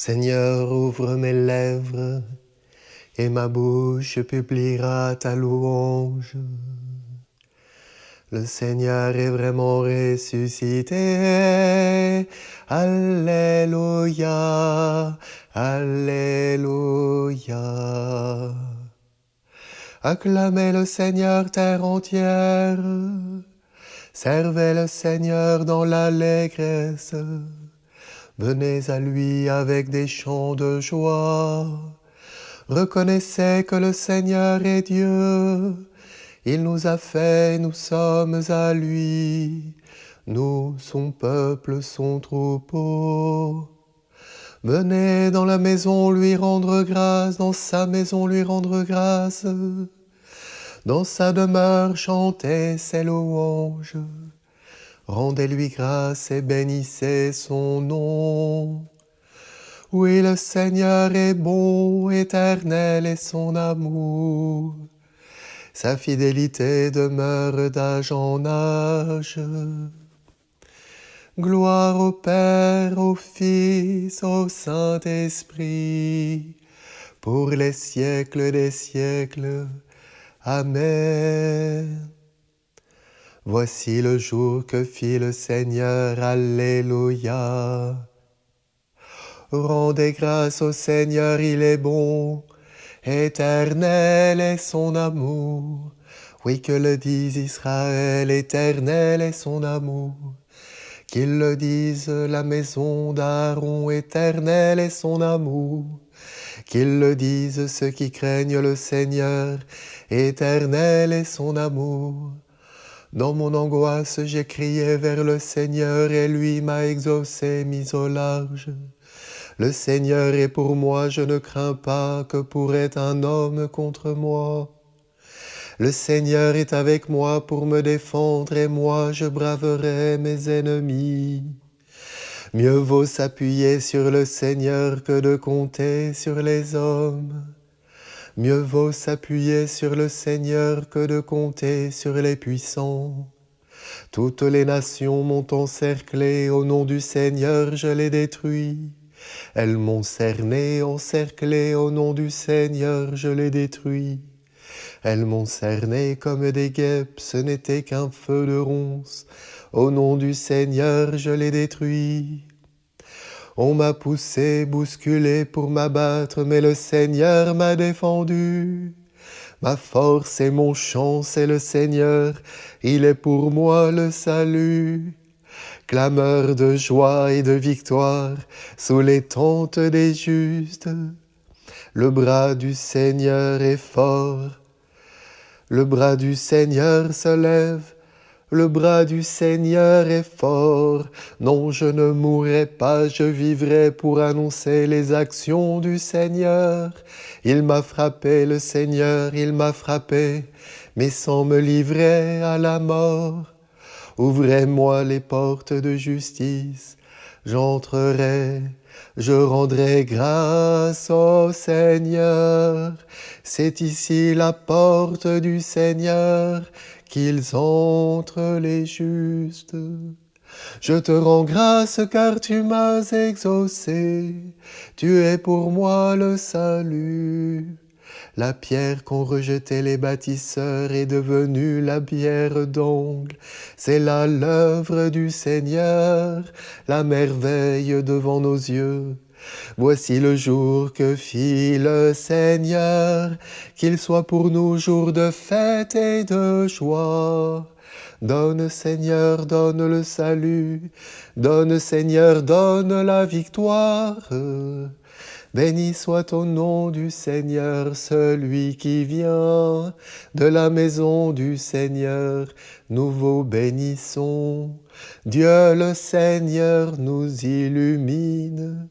Seigneur, ouvre mes lèvres, et ma bouche publiera ta louange. Le Seigneur est vraiment ressuscité. Alléluia, Alléluia. Acclamez le Seigneur terre entière. Servez le Seigneur dans l'allégresse. Venez à lui avec des chants de joie. Reconnaissez que le Seigneur est Dieu. Il nous a fait, nous sommes à lui. Nous, son peuple, son troupeau. Venez dans la maison lui rendre grâce, dans sa maison lui rendre grâce. Dans sa demeure chantez ses louanges. Rendez-lui grâce et bénissez son nom. Oui, le Seigneur est bon, éternel est son amour. Sa fidélité demeure d'âge en âge. Gloire au Père, au Fils, au Saint-Esprit, pour les siècles des siècles. Amen. Voici le jour que fit le Seigneur, Alléluia. Rendez grâce au Seigneur, il est bon, éternel est son amour. Oui, que le dise Israël, éternel est son amour. Qu'il le dise la maison d'Aaron, éternel est son amour. Qu'ils le disent ceux qui craignent le Seigneur, éternel est son amour. Dans mon angoisse, j'ai crié vers le Seigneur et lui m'a exaucé, mis au large. Le Seigneur est pour moi, je ne crains pas, que pourrait un homme contre moi. Le Seigneur est avec moi pour me défendre et moi je braverai mes ennemis. Mieux vaut s'appuyer sur le Seigneur que de compter sur les hommes. Mieux vaut s'appuyer sur le Seigneur que de compter sur les puissants. Toutes les nations m'ont encerclé, au nom du Seigneur je les détruis. Elles m'ont cerné, encerclé, au nom du Seigneur je les détruis. Elles m'ont cerné comme des guêpes, ce n'était qu'un feu de ronces. Au nom du Seigneur je les détruis. On m'a poussé, bousculé pour m'abattre, mais le Seigneur m'a défendu. Ma force et mon chant, c'est le Seigneur, il est pour moi le salut. Clameur de joie et de victoire sous les tentes des justes. Le bras du Seigneur est fort, le bras du Seigneur se lève. Le bras du Seigneur est fort, non je ne mourrai pas, je vivrai pour annoncer les actions du Seigneur. Il m'a frappé, le Seigneur, il m'a frappé, mais sans me livrer à la mort. Ouvrez-moi les portes de justice, j'entrerai, je rendrai grâce au Seigneur. C'est ici la porte du Seigneur, qu'ils entrent les justes. Je te rends grâce car tu m'as exaucé, tu es pour moi le salut. La pierre qu'ont rejetée les bâtisseurs est devenue la pierre d'angle. C'est là l'œuvre du Seigneur, la merveille devant nos yeux. Voici le jour que fit le Seigneur, qu'il soit pour nous jour de fête et de joie. Donne Seigneur, donne le salut, donne Seigneur, donne la victoire. Béni soit au nom du Seigneur, celui qui vient de la maison du Seigneur. Nous vous bénissons. Dieu le Seigneur nous illumine.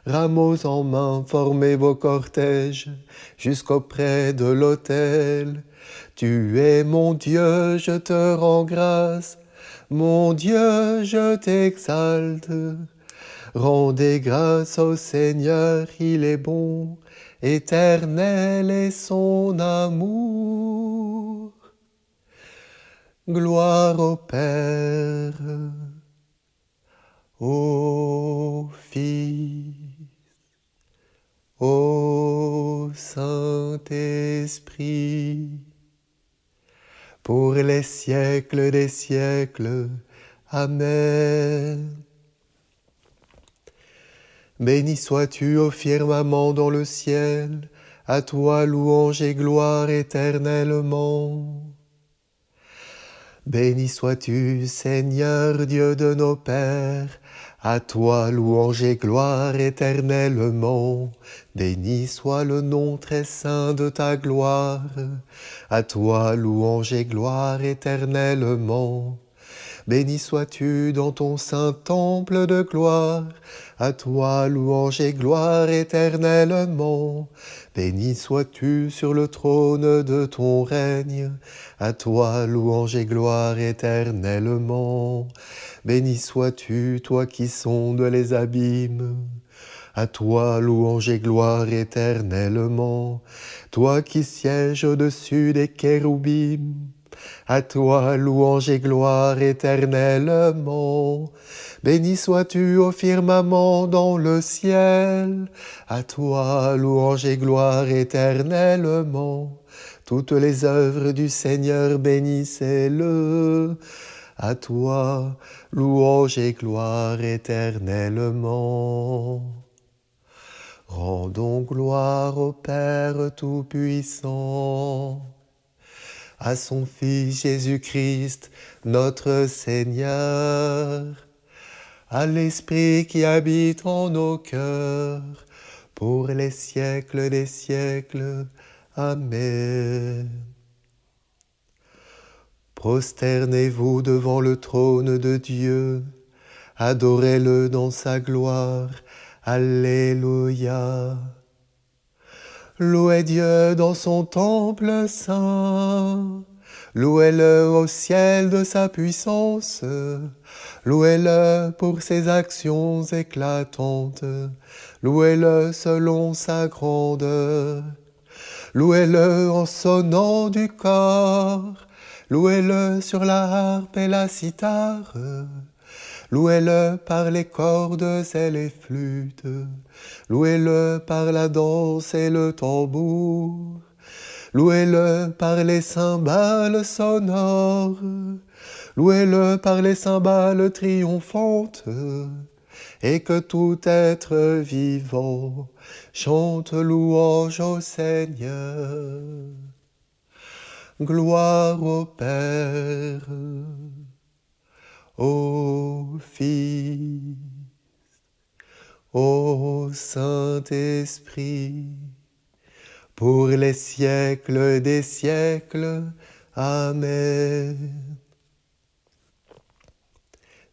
Rameaux en main, formez vos cortèges jusqu'auprès de l'autel. Tu es mon Dieu, je te rends grâce. Mon Dieu, je t'exalte. Rendez grâce au Seigneur, il est bon, éternel est son amour. Gloire au Père, au Fils Ô Saint-Esprit, pour les siècles des siècles. Amen. Béni sois-tu au firmament dans le ciel, à toi louange et gloire éternellement. Béni sois-tu, Seigneur Dieu de nos pères, à toi louange et gloire éternellement. Béni soit le nom très saint de ta gloire, à toi louange et gloire éternellement. Béni sois-tu dans ton saint temple de gloire, à toi louange et gloire éternellement. Béni sois-tu sur le trône de ton règne, à toi louange et gloire éternellement. Béni sois-tu, toi qui sondes les abîmes, à toi louange et gloire éternellement. Toi qui sièges au-dessus des kéroubim, à toi louange et gloire éternellement. Béni sois-tu au firmament dans le ciel, à toi louange et gloire éternellement. Toutes les œuvres du Seigneur bénissez-le, à toi louange et gloire éternellement. Rendons gloire au Père Tout-Puissant, à son Fils Jésus-Christ, notre Seigneur, à l'Esprit qui habite en nos cœurs, pour les siècles des siècles. Amen. Prosternez-vous devant le trône de Dieu, adorez-le dans sa gloire. Alléluia. Louez Dieu dans son temple saint, louez-le au ciel de sa puissance, louez-le pour ses actions éclatantes, louez-le selon sa grandeur, louez-le en sonnant du cor, louez-le sur la harpe et la cithare, louez-le par les cordes et les flûtes, louez-le par la danse et le tambour, louez-le par les cymbales sonores, louez-le par les cymbales triomphantes, et que tout être vivant chante louange au Seigneur. Gloire au Père, au Fils, au Saint-Esprit, pour les siècles des siècles. Amen.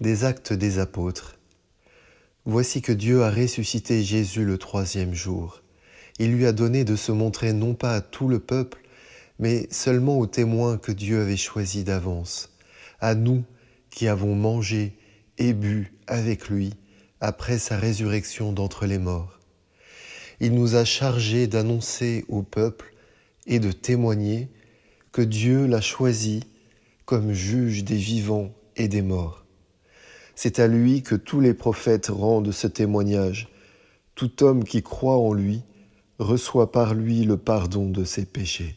Des Actes des Apôtres. Voici que Dieu a ressuscité Jésus le 3e jour. Il lui a donné de se montrer non pas à tout le peuple, mais seulement aux témoins que Dieu avait choisis d'avance, à nous qui avons mangé et bu avec lui après sa résurrection d'entre les morts. Il nous a chargés d'annoncer au peuple et de témoigner que Dieu l'a choisi comme juge des vivants et des morts. C'est à lui que tous les prophètes rendent ce témoignage. Tout homme qui croit en lui reçoit par lui le pardon de ses péchés.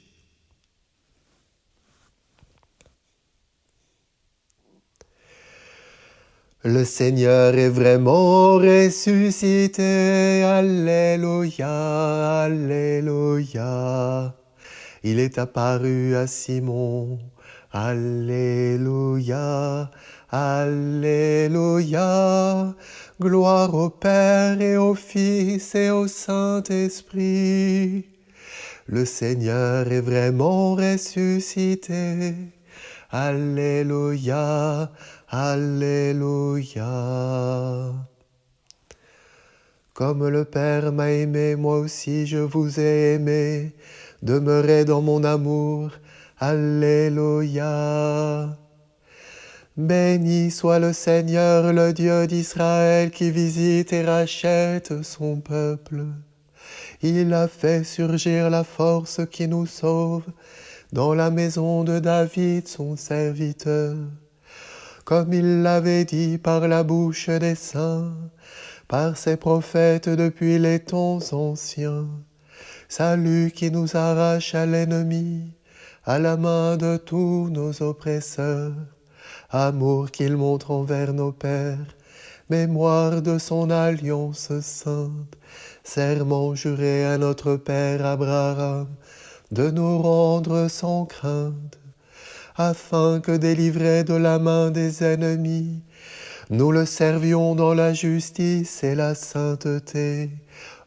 Le Seigneur est vraiment ressuscité, Alléluia, Alléluia. Il est apparu à Simon, Alléluia, Alléluia. Gloire au Père et au Fils et au Saint-Esprit. Le Seigneur est vraiment ressuscité, Alléluia, Alléluia. Comme le Père m'a aimé, moi aussi je vous ai aimé. Demeurez dans mon amour. Alléluia. Béni soit le Seigneur, le Dieu d'Israël, qui visite et rachète son peuple. Il a fait surgir la force qui nous sauve dans la maison de David, son serviteur. Comme il l'avait dit par la bouche des saints, par ses prophètes depuis les temps anciens. Salut qui nous arrache à l'ennemi, à la main de tous nos oppresseurs. Amour qu'il montre envers nos pères, mémoire de son alliance sainte. Serment juré à notre père Abraham, de nous rendre sans crainte, afin que délivrés de la main des ennemis, nous le servions dans la justice et la sainteté,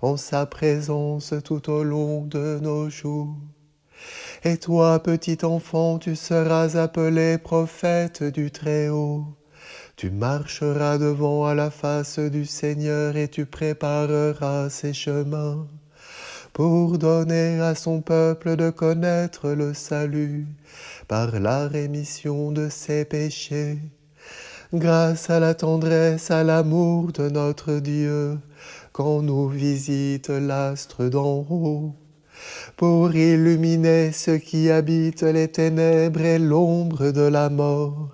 en sa présence tout au long de nos jours. Et toi, petit enfant, tu seras appelé prophète du Très-Haut. Tu marcheras devant à la face du Seigneur et tu prépareras ses chemins pour donner à son peuple de connaître le salut par la rémission de ses péchés. Grâce à la tendresse, à l'amour de notre Dieu, quand nous visite l'astre d'en haut, pour illuminer ceux qui habitent les ténèbres et l'ombre de la mort,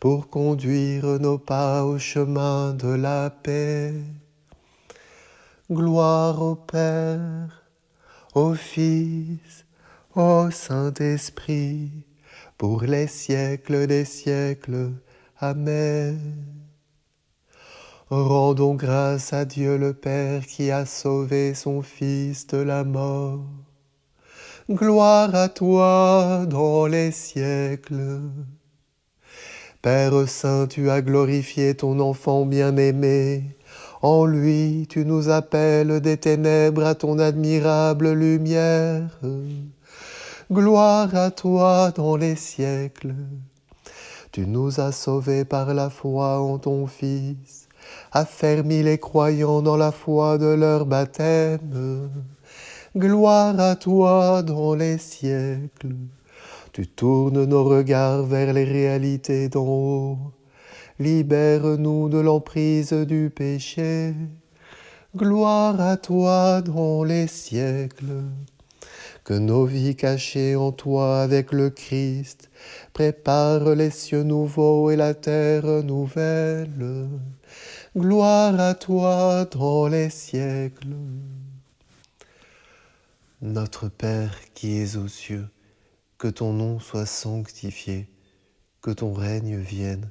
pour conduire nos pas au chemin de la paix. Gloire au Père, au Fils, au Saint-Esprit, pour les siècles des siècles. Amen. Rendons grâce à Dieu le Père qui a sauvé son Fils de la mort. Gloire à toi dans les siècles. Père Saint, tu as glorifié ton enfant bien-aimé. En lui, tu nous appelles des ténèbres à ton admirable lumière. Gloire à toi dans les siècles. Tu nous as sauvés par la foi en ton Fils, affermis les croyants dans la foi de leur baptême. Gloire à toi dans les siècles. Tu tournes nos regards vers les réalités d'en haut. Libère-nous de l'emprise du péché. Gloire à toi dans les siècles. Que nos vies cachées en toi avec le Christ préparent les cieux nouveaux et la terre nouvelle. Gloire à toi dans les siècles. Notre Père qui es aux cieux, que ton nom soit sanctifié, que ton règne vienne,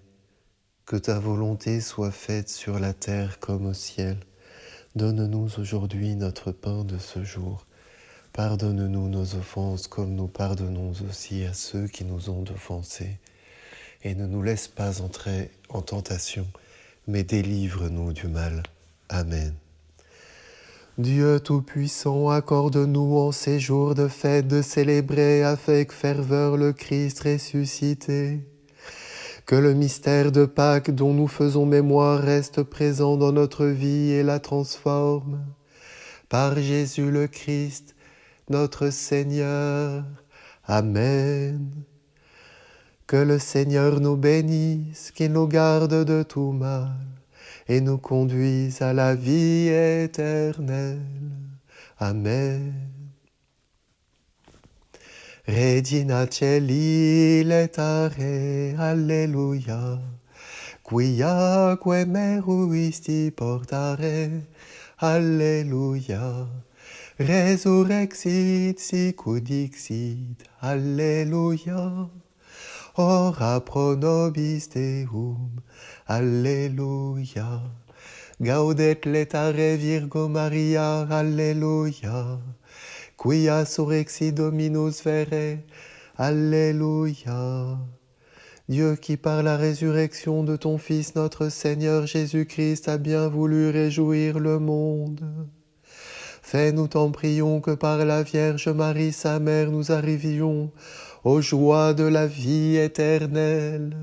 que ta volonté soit faite sur la terre comme au ciel. Donne-nous aujourd'hui notre pain de ce jour. Pardonne-nous nos offenses comme nous pardonnons aussi à ceux qui nous ont offensés. Et ne nous laisse pas entrer en tentation, mais délivre-nous du mal. Amen. Dieu Tout-Puissant, accorde-nous en ces jours de fête de célébrer avec ferveur le Christ ressuscité. Que le mystère de Pâques dont nous faisons mémoire reste présent dans notre vie et la transforme. Par Jésus le Christ, notre Seigneur. Amen. Que le Seigneur nous bénisse, qu'il nous garde de tout mal et nous conduise à la vie éternelle. Amen. Regina Celi letare, Alleluia, quiaque meruisti portare, Alleluia. Resurrexit sicut dixit, Alleluia. Ora pro nobis Deum, Alleluia. Gaudet letare Virgo Maria, Alleluia. Quia surrexit Dominus vere, Alléluia. Dieu qui par la résurrection de ton Fils notre Seigneur Jésus-Christ a bien voulu réjouir le monde. Fais-nous t'en prions que par la Vierge Marie sa mère nous arrivions aux joies de la vie éternelle.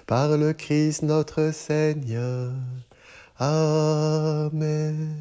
Par le Christ notre Seigneur. Amen.